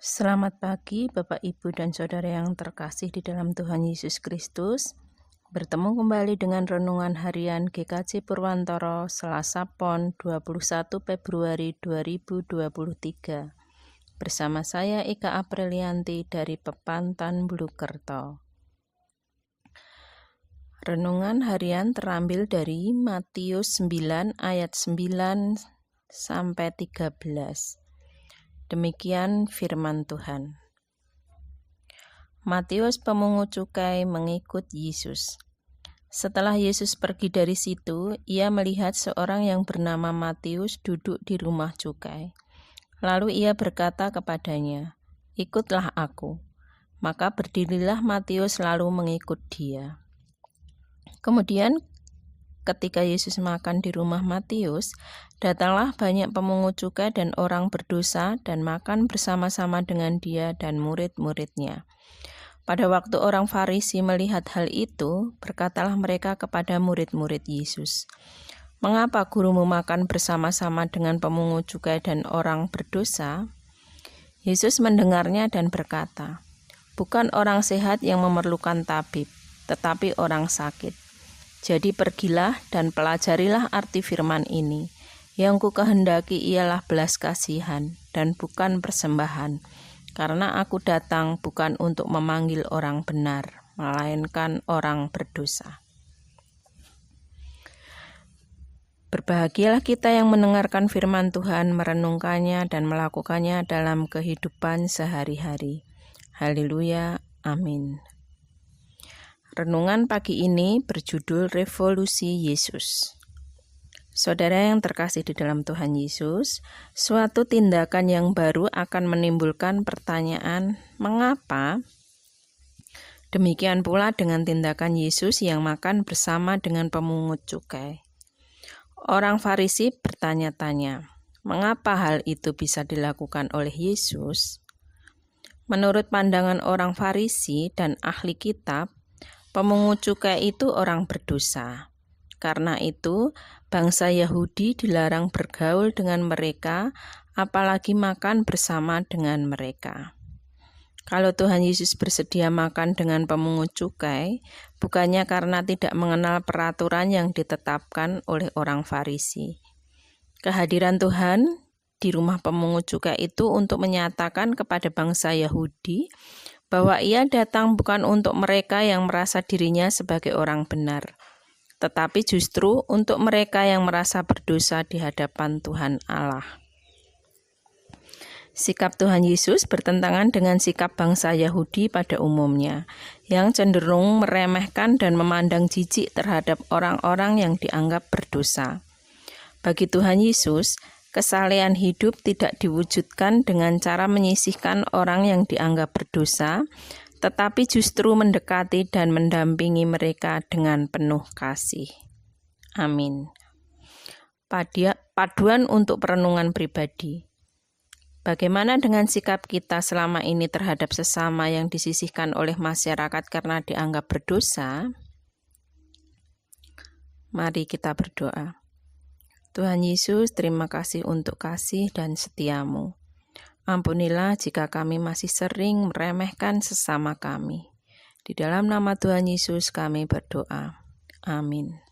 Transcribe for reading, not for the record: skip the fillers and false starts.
Selamat pagi Bapak, Ibu, dan Saudara yang terkasih di dalam Tuhan Yesus Kristus. Bertemu kembali dengan Renungan Harian GKJ Purwantoro, Selasa Pon 21 Februari 2023. Bersama saya Ika Aprilianti dari Pepantan Bulukerto. Renungan Harian terambil dari Matius 9 ayat 9 sampai 13. Demikian firman Tuhan. Matius pemungut cukai mengikut Yesus. Setelah Yesus pergi dari situ, ia melihat seorang yang bernama Matius duduk di rumah cukai. Lalu ia berkata kepadanya, "Ikutlah aku." Maka berdirilah Matius lalu mengikut dia. Kemudian ketika Yesus makan di rumah Matius, datanglah banyak pemungut cukai dan orang berdosa dan makan bersama-sama dengan dia dan murid-muridnya. Pada waktu orang Farisi melihat hal itu, berkatalah mereka kepada murid-murid Yesus, "Mengapa gurumu makan bersama-sama dengan pemungut cukai dan orang berdosa?" Yesus mendengarnya dan berkata, "Bukan orang sehat yang memerlukan tabib, tetapi orang sakit. Jadi pergilah dan pelajarilah arti firman ini. Yang ku kehendaki ialah belas kasihan dan bukan persembahan. Karena aku datang bukan untuk memanggil orang benar, melainkan orang berdosa." Berbahagialah kita yang mendengarkan firman Tuhan, merenungkannya dan melakukannya dalam kehidupan sehari-hari. Haleluya, amin. Renungan pagi ini berjudul Revolusi Yesus. Saudara yang terkasih di dalam Tuhan Yesus, suatu tindakan yang baru akan menimbulkan pertanyaan, mengapa? Demikian pula dengan tindakan Yesus yang makan bersama dengan pemungut cukai. Orang Farisi bertanya-tanya, mengapa hal itu bisa dilakukan oleh Yesus? Menurut pandangan orang Farisi dan ahli kitab, pemungut cukai itu orang berdosa. Karena itu, bangsa Yahudi dilarang bergaul dengan mereka, apalagi makan bersama dengan mereka. Kalau Tuhan Yesus bersedia makan dengan pemungut cukai, bukannya karena tidak mengenal peraturan yang ditetapkan oleh orang Farisi. Kehadiran Tuhan di rumah pemungut cukai itu untuk menyatakan kepada bangsa Yahudi bahwa ia datang bukan untuk mereka yang merasa dirinya sebagai orang benar, tetapi justru untuk mereka yang merasa berdosa di hadapan Tuhan Allah. Sikap Tuhan Yesus bertentangan dengan sikap bangsa Yahudi pada umumnya, yang cenderung meremehkan dan memandang jijik terhadap orang-orang yang dianggap berdosa. Bagi Tuhan Yesus, kesalehan hidup tidak diwujudkan dengan cara menyisihkan orang yang dianggap berdosa, tetapi justru mendekati dan mendampingi mereka dengan penuh kasih. Amin. Paduan untuk perenungan pribadi. Bagaimana dengan sikap kita selama ini terhadap sesama yang disisihkan oleh masyarakat karena dianggap berdosa? Mari kita berdoa. Tuhan Yesus, terima kasih untuk kasih dan setiamu. Ampunilah jika kami masih sering meremehkan sesama kami. Di dalam nama Tuhan Yesus kami berdoa. Amin.